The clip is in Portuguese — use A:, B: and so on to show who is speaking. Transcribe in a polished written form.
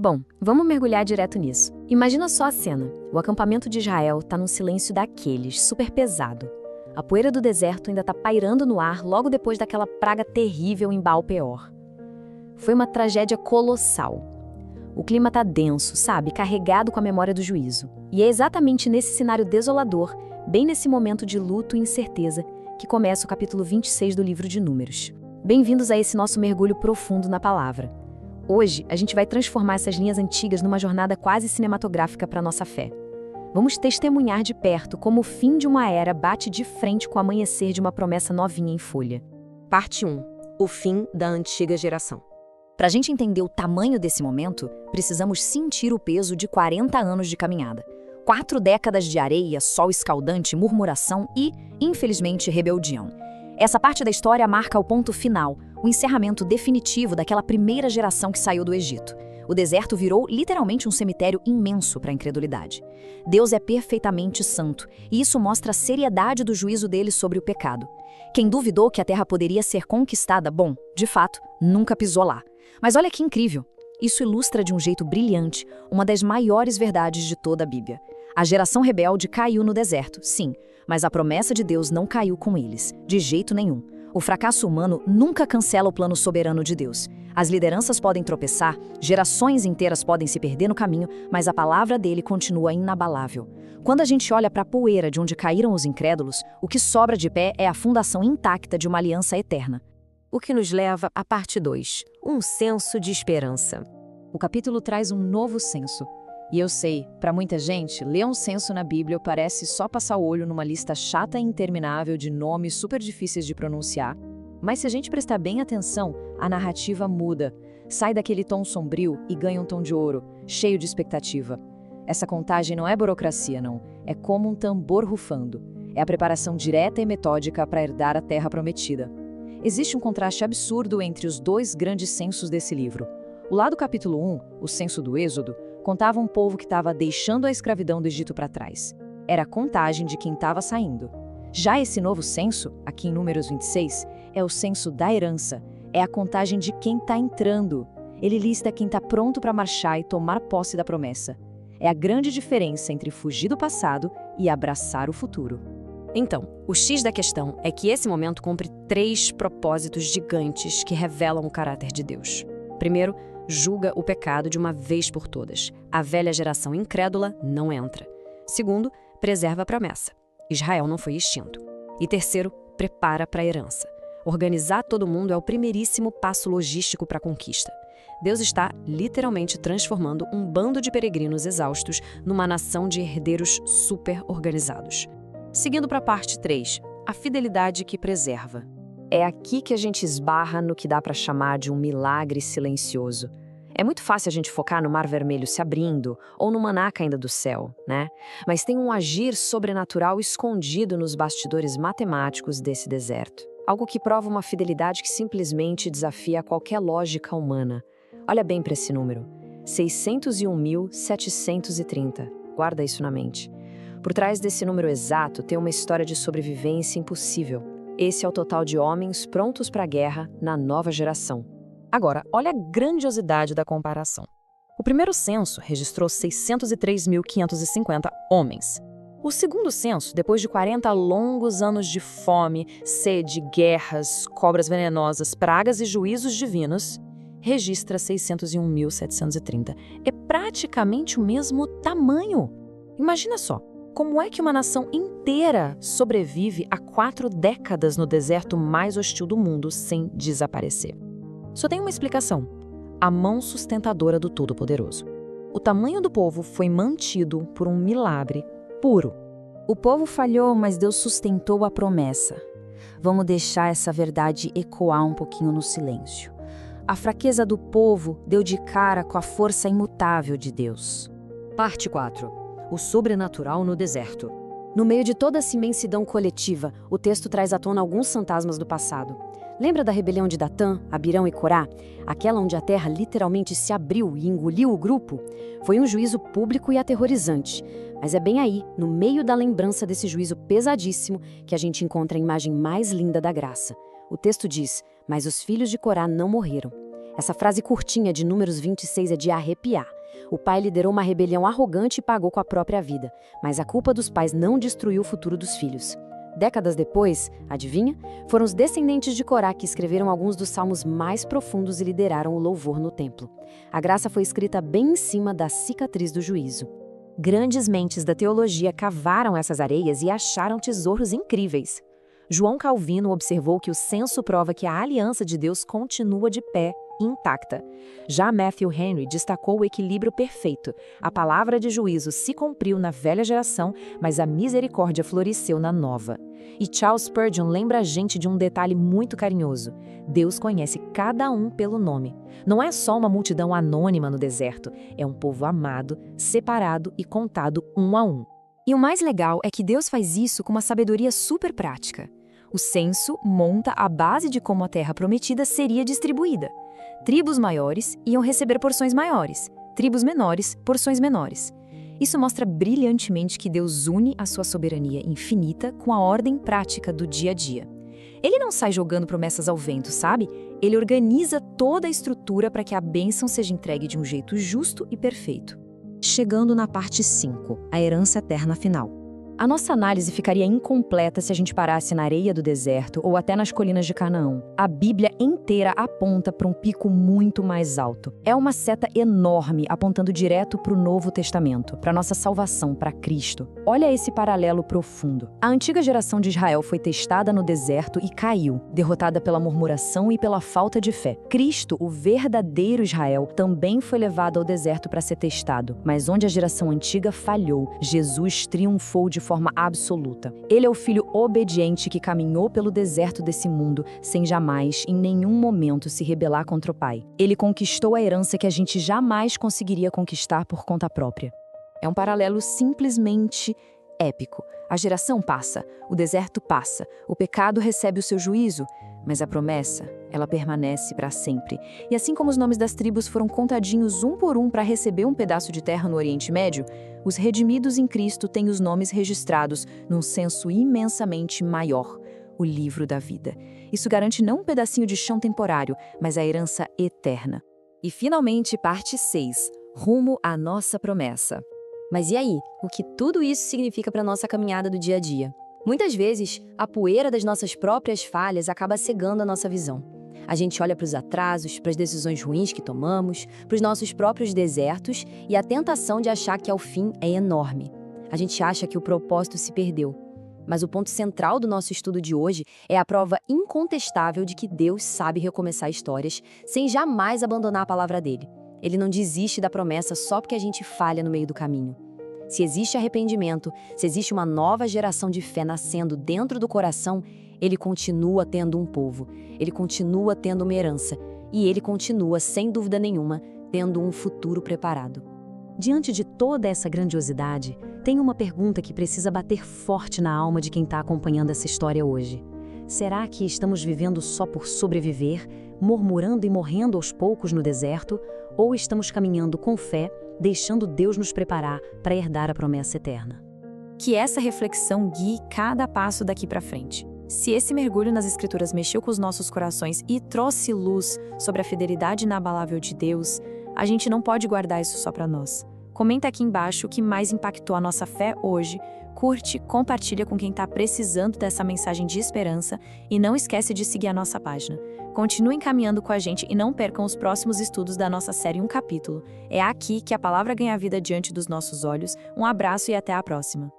A: Bom, vamos mergulhar direto nisso. Imagina só a cena. O acampamento de Israel está num silêncio daqueles, super pesado. A poeira do deserto ainda está pairando no ar logo depois daquela praga terrível em Baal-Peor. Foi uma tragédia colossal. O clima está denso, sabe? Carregado com a memória do juízo. E é exatamente nesse cenário desolador, bem nesse momento de luto e incerteza, que começa o capítulo 26 do livro de Números. Bem-vindos a esse nosso mergulho profundo na palavra. Hoje, a gente vai transformar essas linhas antigas numa jornada quase cinematográfica para a nossa fé. Vamos testemunhar de perto como o fim de uma era bate de frente com o amanhecer de uma promessa novinha em folha.
B: Parte 1. O fim da antiga geração.
C: Para a gente entender o tamanho desse momento, precisamos sentir o peso de 40 anos de caminhada. 4 décadas de areia, sol escaldante, murmuração e, infelizmente, rebeldião. Essa parte da história marca o ponto final, o encerramento definitivo daquela primeira geração que saiu do Egito. O deserto virou literalmente um cemitério imenso para a incredulidade. Deus é perfeitamente santo, e isso mostra a seriedade do juízo dele sobre o pecado. Quem duvidou que a terra poderia ser conquistada, bom, de fato, nunca pisou lá. Mas olha que incrível! Isso ilustra de um jeito brilhante uma das maiores verdades de toda a Bíblia. A geração rebelde caiu no deserto, sim, mas a promessa de Deus não caiu com eles, de jeito nenhum. O fracasso humano nunca cancela o plano soberano de Deus. As lideranças podem tropeçar, gerações inteiras podem se perder no caminho, mas a palavra dele continua inabalável. Quando a gente olha para a poeira de onde caíram os incrédulos, o que sobra de pé é a fundação intacta de uma aliança eterna.
B: O que nos leva à parte 2, um senso de esperança.
D: O capítulo traz um novo senso. E eu sei, para muita gente, ler um censo na Bíblia parece só passar o olho numa lista chata e interminável de nomes super difíceis de pronunciar. Mas se a gente prestar bem atenção, a narrativa muda. Sai daquele tom sombrio e ganha um tom de ouro, cheio de expectativa. Essa contagem não é burocracia, não. É como um tambor rufando. É a preparação direta e metódica para herdar a terra prometida. Existe um contraste absurdo entre os 2 grandes censos desse livro. O lá do capítulo 1, o censo do Êxodo, contava um povo que estava deixando a escravidão do Egito para trás. Era a contagem de quem estava saindo. Já esse novo censo, aqui em Números 26, é o censo da herança. É a contagem de quem está entrando. Ele lista quem está pronto para marchar e tomar posse da promessa. É a grande diferença entre fugir do passado e abraçar o futuro.
B: Então, o X da questão é que esse momento cumpre 3 propósitos gigantes que revelam o caráter de Deus. Primeiro, julga o pecado de uma vez por todas. A velha geração incrédula não entra. Segundo, preserva a promessa. Israel não foi extinto. E terceiro, prepara para a herança. Organizar todo mundo é o primeiríssimo passo logístico para a conquista. Deus está literalmente transformando um bando de peregrinos exaustos numa nação de herdeiros super organizados. Seguindo para a parte 3, a fidelidade que preserva. É aqui que a gente esbarra no que dá para chamar de um milagre silencioso. É muito fácil a gente focar no Mar Vermelho se abrindo ou no maná caindo do céu, né? Mas tem um agir sobrenatural escondido nos bastidores matemáticos desse deserto. Algo que prova uma fidelidade que simplesmente desafia qualquer lógica humana. Olha bem para esse número: 601.730. Guarda isso na mente. Por trás desse número exato tem uma história de sobrevivência impossível. Esse é o total de homens prontos para a guerra na nova geração. Agora, olha a grandiosidade da comparação. O primeiro censo registrou 603.550 homens. O segundo censo, depois de 40 longos anos de fome, sede, guerras, cobras venenosas, pragas e juízos divinos, registra 601.730. É praticamente o mesmo tamanho. Imagina só. Como é que uma nação inteira sobrevive a 4 décadas no deserto mais hostil do mundo sem desaparecer? Só tem uma explicação: a mão sustentadora do Todo-Poderoso. O tamanho do povo foi mantido por um milagre puro. O povo falhou, mas Deus sustentou a promessa. Vamos deixar essa verdade ecoar um pouquinho no silêncio. A fraqueza do povo deu de cara com a força imutável de Deus. Parte 4. O sobrenatural no deserto. No meio de toda essa imensidão coletiva, o texto traz à tona alguns fantasmas do passado. Lembra da rebelião de Datã, Abirão e Corá? Aquela onde a terra literalmente se abriu e engoliu o grupo? Foi um juízo público e aterrorizante. Mas é bem aí, no meio da lembrança desse juízo pesadíssimo, que a gente encontra a imagem mais linda da graça. O texto diz: mas os filhos de Corá não morreram.
A: Essa frase curtinha de Números 26 é de arrepiar. O pai liderou uma rebelião arrogante e pagou com a própria vida, mas a culpa dos pais não destruiu o futuro dos filhos. Décadas depois, adivinha? Foram os descendentes de Corá que escreveram alguns dos salmos mais profundos e lideraram o louvor no templo. A graça foi escrita bem em cima da cicatriz do juízo. Grandes mentes da teologia cavaram essas areias e acharam tesouros incríveis. João Calvino observou que o censo prova que a aliança de Deus continua de pé, intacta. Já Matthew Henry destacou o equilíbrio perfeito. A palavra de juízo se cumpriu na velha geração, mas a misericórdia floresceu na nova. E Charles Spurgeon lembra a gente de um detalhe muito carinhoso. Deus conhece cada um pelo nome. Não é só uma multidão anônima no deserto, é um povo amado, separado e contado um a um. E o mais legal é que Deus faz isso com uma sabedoria super prática. O censo monta a base de como a terra prometida seria distribuída. Tribos maiores iam receber porções maiores, tribos menores, porções menores. Isso mostra brilhantemente que Deus une a sua soberania infinita com a ordem prática do dia a dia. Ele não sai jogando promessas ao vento, sabe? Ele organiza toda a estrutura para que a bênção seja entregue de um jeito justo e perfeito. Chegando na parte 5, a herança eterna final. A nossa análise ficaria incompleta se a gente parasse na areia do deserto ou até nas colinas de Canaã. A Bíblia inteira aponta para um pico muito mais alto. É uma seta enorme apontando direto para o Novo Testamento, para nossa salvação, para Cristo. Olha esse paralelo profundo. A antiga geração de Israel foi testada no deserto e caiu, derrotada pela murmuração e pela falta de fé. Cristo, o verdadeiro Israel, também foi levado ao deserto para ser testado, mas onde a geração antiga falhou, Jesus triunfou de forma absoluta. Ele é o filho obediente que caminhou pelo deserto desse mundo sem jamais, em nenhum momento, se rebelar contra o Pai. Ele conquistou a herança que a gente jamais conseguiria conquistar por conta própria. É um paralelo simplesmente épico. A geração passa, o deserto passa, o pecado recebe o seu juízo, mas a promessa, ela permanece para sempre. E assim como os nomes das tribos foram contadinhos um por um para receber um pedaço de terra no Oriente Médio, os redimidos em Cristo têm os nomes registrados num censo imensamente maior, o livro da vida. Isso garante não um pedacinho de chão temporário, mas a herança eterna. E finalmente, parte 6, rumo à nossa promessa. Mas e aí? O que tudo isso significa para a nossa caminhada do dia a dia? Muitas vezes, a poeira das nossas próprias falhas acaba cegando a nossa visão. A gente olha para os atrasos, para as decisões ruins que tomamos, para os nossos próprios desertos e a tentação de achar que ao fim é enorme. A gente acha que o propósito se perdeu. Mas o ponto central do nosso estudo de hoje é a prova incontestável de que Deus sabe recomeçar histórias sem jamais abandonar a palavra dele. Ele não desiste da promessa só porque a gente falha no meio do caminho. Se existe arrependimento, se existe uma nova geração de fé nascendo dentro do coração, ele continua tendo um povo, ele continua tendo uma herança e ele continua, sem dúvida nenhuma, tendo um futuro preparado. Diante de toda essa grandiosidade, tem uma pergunta que precisa bater forte na alma de quem está acompanhando essa história hoje. Será que estamos vivendo só por sobreviver, murmurando e morrendo aos poucos no deserto, ou estamos caminhando com fé, deixando Deus nos preparar para herdar a promessa eterna? Que essa reflexão guie cada passo daqui para frente. Se esse mergulho nas Escrituras mexeu com os nossos corações e trouxe luz sobre a fidelidade inabalável de Deus, a gente não pode guardar isso só para nós. Comenta aqui embaixo o que mais impactou a nossa fé hoje, curte, compartilha com quem está precisando dessa mensagem de esperança e não esquece de seguir a nossa página. Continuem caminhando com a gente e não percam os próximos estudos da nossa série Um Capítulo. É aqui que a palavra ganha vida diante dos nossos olhos. Um abraço e até a próxima.